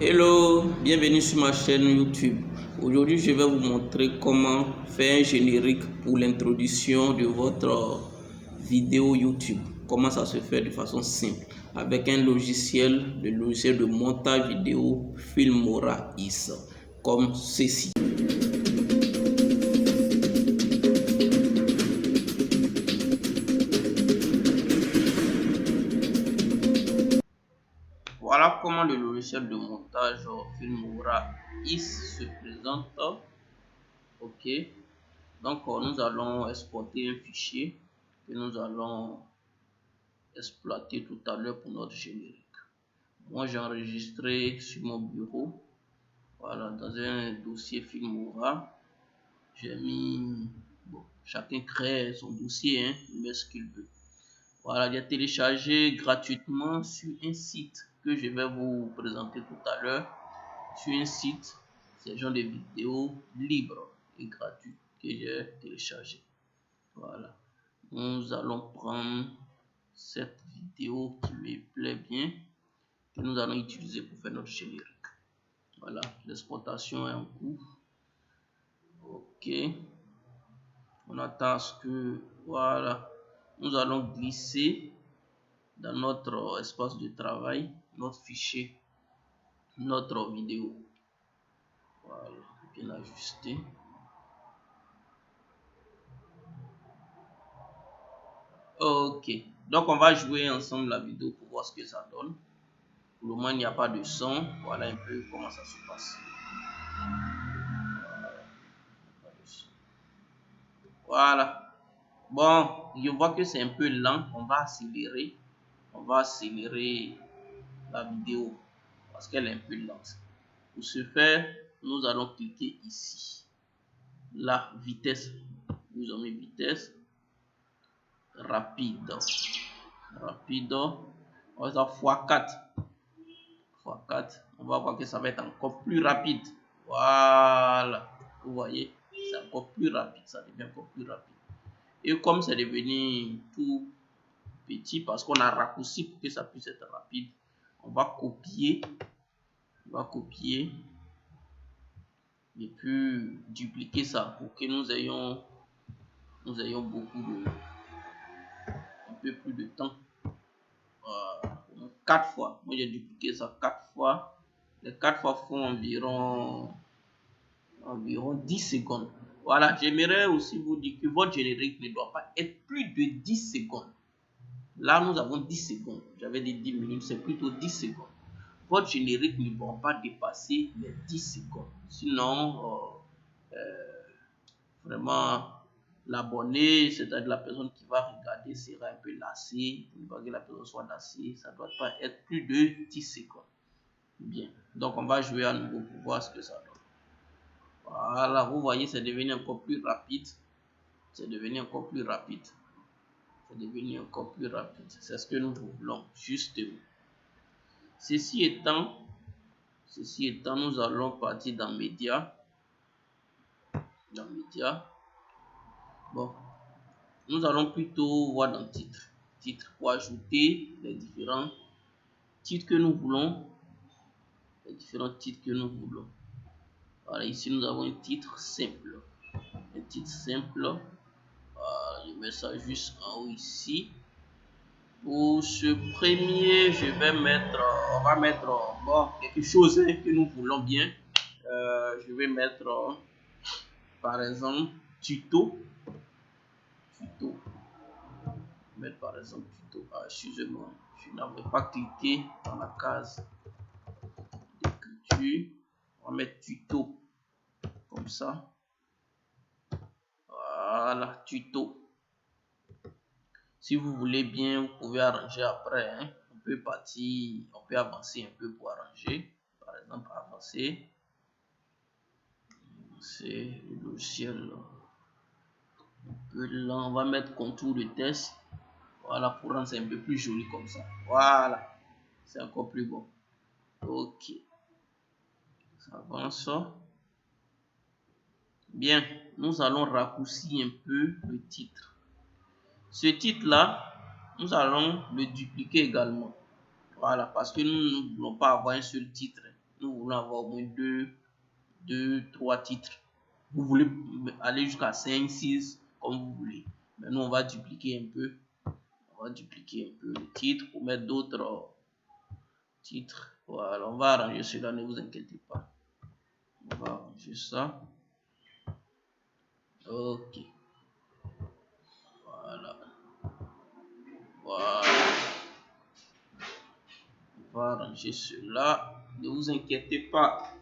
Hello, bienvenue sur ma chaîne YouTube. Aujourd'hui, je vais vous montrer comment faire un générique pour l'introduction de votre vidéo YouTube. Comment ça se fait de façon simple avec un logiciel, le logiciel de montage vidéo Filmora X, comme ceci. Voilà comment le logiciel de montage Filmora X se présente. Ok, donc nous allons exporter un fichier que nous allons exploiter tout à l'heure pour notre générique. Moi j'ai enregistré sur mon bureau, voilà, dans un dossier Filmora. J'ai mis, bon, chacun crée son dossier, hein, il met ce qu'il veut. Voilà, j'ai téléchargé gratuitement sur un site que je vais vous présenter tout à l'heure. Sur un site, c'est genre de vidéos libres et gratuites que j'ai téléchargé. Voilà, nous allons prendre cette vidéo qui me plaît bien, que nous allons utiliser pour faire notre générique. Voilà, l'exportation est en cours. Ok, on attend ce que, voilà, nous allons glisser dans notre espace de travail notre fichier, notre vidéo. Voilà, bien ajusté. Ok, donc on va jouer ensemble la vidéo pour voir ce que ça donne. Pour le moment, il n'y a pas de son. Voilà un peu comment ça se passe. Voilà. Bon, je vois que c'est un peu lent. On va accélérer. On va accélérer la vidéo parce qu'elle est un peu lente. Pour ce faire, nous allons cliquer ici. La vitesse. Nous avons mis vitesse rapide. Rapide. On va faire x4. x4. On va voir que ça va être encore plus rapide. Voilà. Vous voyez, c'est encore plus rapide. Ça devient encore plus rapide. Et comme c'est devenu tout petit parce qu'on a raccourci pour que ça puisse être rapide, on va copier et puis dupliquer ça pour que nous ayons beaucoup de un peu plus de temps. 4 fois. Moi j'ai dupliqué ça 4 fois. Les 4 fois font environ 10 secondes. Voilà, j'aimerais aussi vous dire que votre générique ne doit pas être plus de 10 secondes. Là, nous avons 10 secondes. J'avais dit 10 minutes, c'est plutôt 10 secondes. Votre générique ne doit pas dépasser les 10 secondes. Sinon, vraiment, l'abonné, c'est-à-dire la personne qui va regarder, sera un peu lassée. Il faut que la personne soit lassée. Ça ne doit pas être plus de 10 secondes. Bien. Donc, on va jouer à nouveau pour voir ce que ça donne. Voilà, vous voyez, c'est devenu encore plus rapide. C'est devenu encore plus rapide. C'est devenu encore plus rapide. C'est ce que nous voulons, justement. Ceci étant, nous allons partir dans Médias. Dans Médias. Bon, nous allons plutôt voir dans Titre. Titre pour ajouter les différents titres que nous voulons. Les différents titres que nous voulons. Voilà, ici nous avons un titre simple. Un titre simple. Voilà, je mets ça juste en haut ici. Pour ce premier, on va mettre bon, quelque chose que nous voulons bien. Je vais mettre par exemple tuto. Mettre par exemple tuto. Excusez-moi, je n'avais pas cliqué dans la case d'écriture. On va mettre tuto comme ça. Voilà, tuto. Si vous voulez bien, vous pouvez arranger après. Hein. On peut avancer un peu pour arranger. Par exemple, avancer. C'est le logiciel. Là, on va mettre contour de test. Voilà, pour rendre ça un peu plus joli comme ça. Voilà, c'est encore plus bon. Ok, ça avance. Bien, nous allons raccourcir un peu le titre. Ce titre-là, nous allons le dupliquer également. Voilà, parce que nous ne voulons pas avoir un seul titre. nous voulons avoir au moins 3 titres. Vous voulez aller jusqu'à 5, 6, comme vous voulez. Mais nous, on va dupliquer un peu. On va dupliquer un peu le titre pour mettre d'autres titres. Voilà, on va arranger cela, ne vous inquiétez pas. On va arranger ça. Ok. Voilà. Voilà. On va arranger cela. Ne vous inquiétez pas.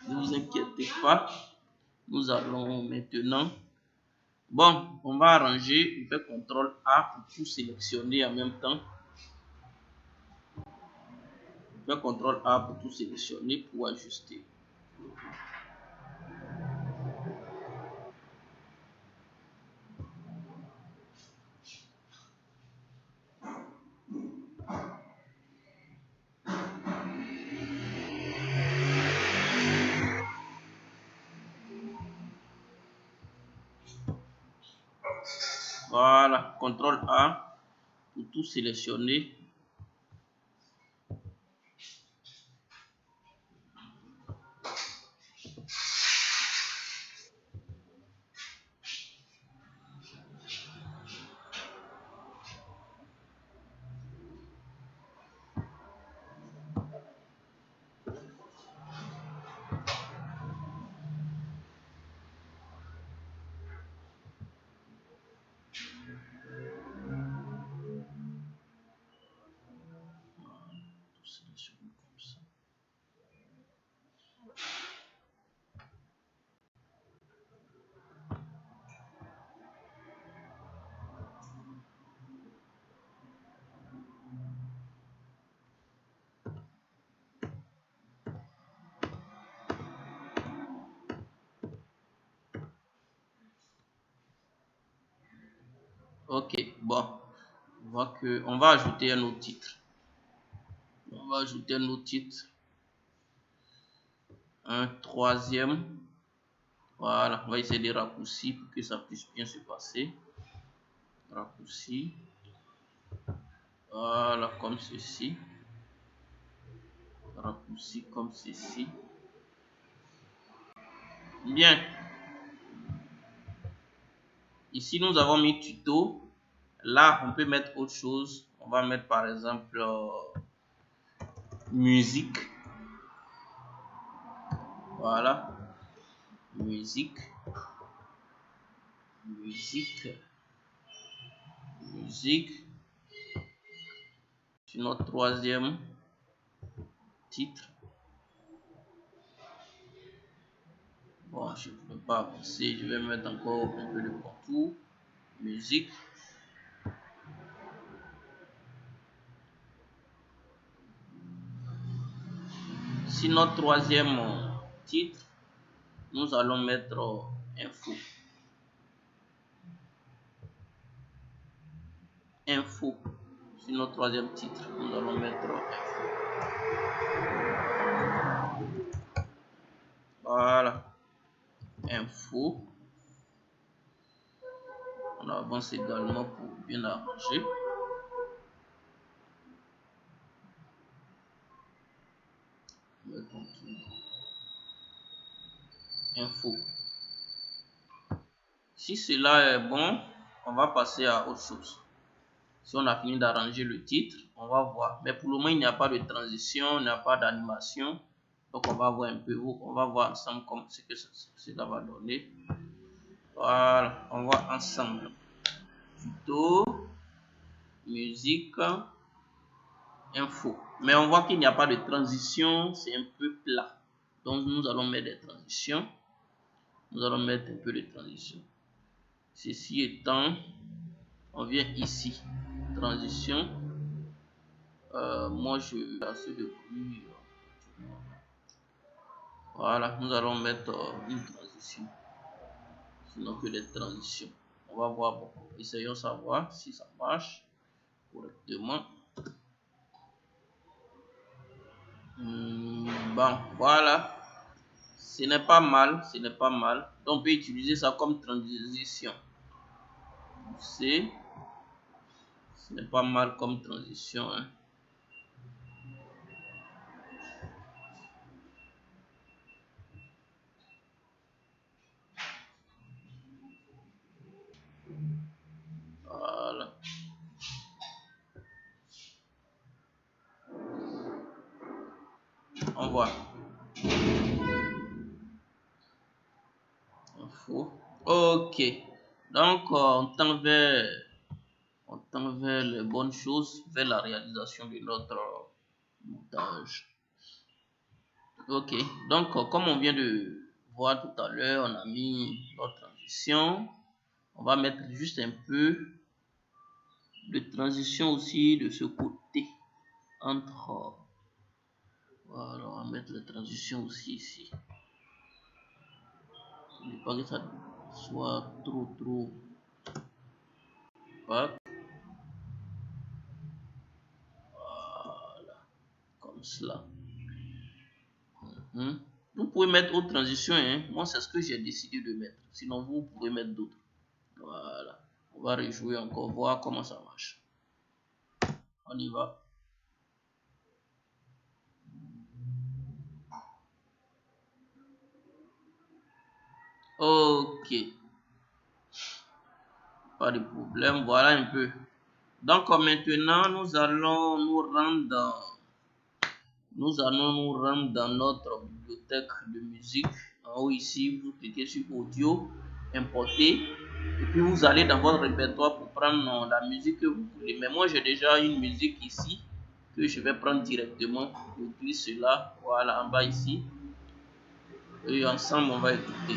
Ne vous inquiétez pas. Nous allons maintenant. Bon, on va arranger. On fait CTRL A pour tout sélectionner en même temps. On fait CTRL A pour tout sélectionner pour ajuster. Voilà, CTRL A pour tout sélectionner. Ok, bon, on voit que on va ajouter un autre titre. On va ajouter un autre titre. Un troisième. Voilà, on va essayer de raccourcir pour que ça puisse bien se passer. Raccourci. Voilà, comme ceci. Raccourci comme ceci. Bien. Ici, nous avons mis tuto. Là, on peut mettre autre chose. On va mettre par exemple musique. Voilà. Musique. Musique. Musique. C'est notre troisième titre. Bon, je ne peux pas avancer. Je vais mettre encore un peu de contour. Musique. Si notre troisième titre, nous allons mettre info. Info. Si notre troisième titre, nous allons mettre info. Voilà. Info. On avance également pour bien arranger. Info. Si cela est bon, on va passer à autre chose. Si on a fini d'arranger le titre, on va voir. Mais pour le moment, il n'y a pas de transition, il n'y a pas d'animation. Donc, on va voir un peu, on va voir ensemble comme ce que cela va donner. Voilà, on voit ensemble. Tuto, musique, info. Mais on voit qu'il n'y a pas de transition, c'est un peu plat. Donc, nous allons mettre des transitions. Nous allons mettre un peu de transition. Ceci étant, on vient ici, transition. Moi, je vais assez de bruit. Voilà, nous allons mettre une transition. Sinon que des transitions. On va voir, bon, essayons de savoir si ça marche correctement. Bon, voilà. Ce n'est pas mal, ce n'est pas mal. Donc, on peut utiliser ça comme transition. Ce n'est pas mal comme transition. Hein. Voilà. On voit. Info. Ok. Donc, on tend vers les bonnes choses, vers la réalisation de notre montage. Ok. Donc, comme on vient de voir tout à l'heure, on a mis notre transition. On va mettre juste un peu de transition aussi de ce côté entre. Voilà, on va mettre la transition aussi ici. Il ne pas que ça soit trop opaque. Voilà, comme cela. Vous pouvez mettre autre transition, hein. Moi c'est ce que j'ai décidé de mettre. Sinon vous pouvez mettre d'autres. Voilà. On va rejouer encore, voir comment ça marche. On y va. Ok. Pas de problème. Voilà un peu. Donc maintenant nous allons nous rendre dans notre bibliothèque de musique. En haut ici, vous cliquez sur audio, importer, et puis vous allez dans votre répertoire pour prendre la musique que vous voulez. Mais moi j'ai déjà une musique ici que je vais prendre directement. Je clique cela, voilà en bas ici, et ensemble on va écouter.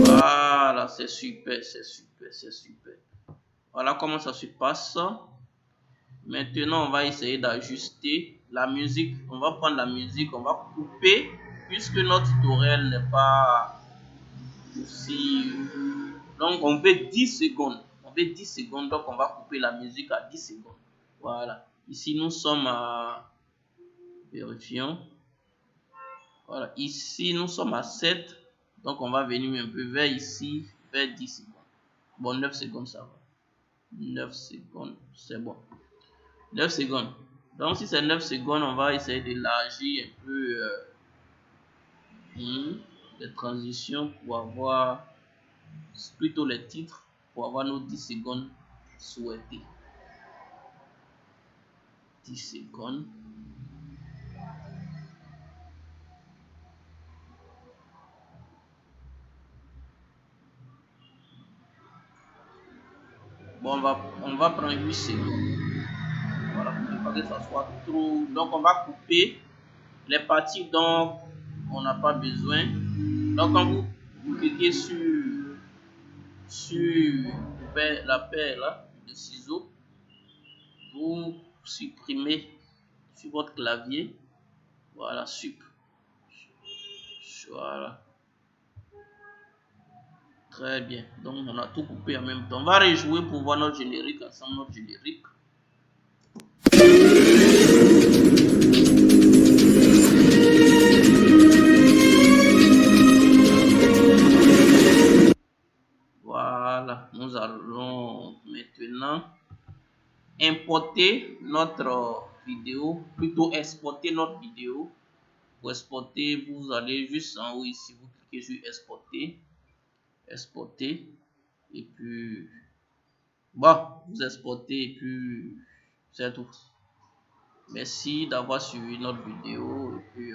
Voilà, c'est super. Voilà comment ça se passe. Maintenant, on va essayer d'ajuster la musique. On va prendre la musique, on va couper, puisque notre tutoriel n'est pas aussi. Donc, on veut 10 secondes. Donc on va couper la musique à 10 secondes. Voilà. Ici, nous sommes à. Vérifions. Voilà. Ici, nous sommes à 7. Donc, on va venir un peu vers ici, vers 10 secondes. Bon, 9 secondes, ça va. 9 secondes, c'est bon. 9 secondes. Donc, si c'est 9 secondes, on va essayer d'élargir un peu les transitions pour avoir plutôt les titres, pour avoir nos 10 secondes souhaitées. 10 secondes. Bon, on va prendre 8 secondes. Voilà, pour ne pas que ça soit trop. Donc, on va couper les parties dont on n'a pas besoin. Donc, quand vous cliquez sur la paire là, de ciseaux, vous supprimez sur votre clavier. Voilà, voilà. Très bien. Donc, on a tout coupé en même temps. On va rejouer pour voir notre générique ensemble, notre générique. Voilà, nous allons maintenant importer notre vidéo, plutôt exporter notre vidéo. Pour exporter, vous allez juste en haut ici, vous cliquez sur exporter, et puis bon, vous exportez et puis c'est tout. Merci d'avoir suivi notre vidéo. Et puis,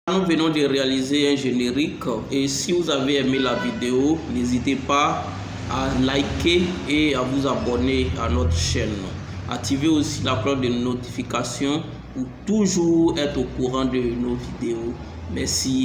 nous venons de réaliser un générique, et si vous avez aimé la vidéo, n'hésitez pas à liker et à vous abonner à notre chaîne. Activez aussi la cloche de notification pour toujours être au courant de nos vidéos. Merci.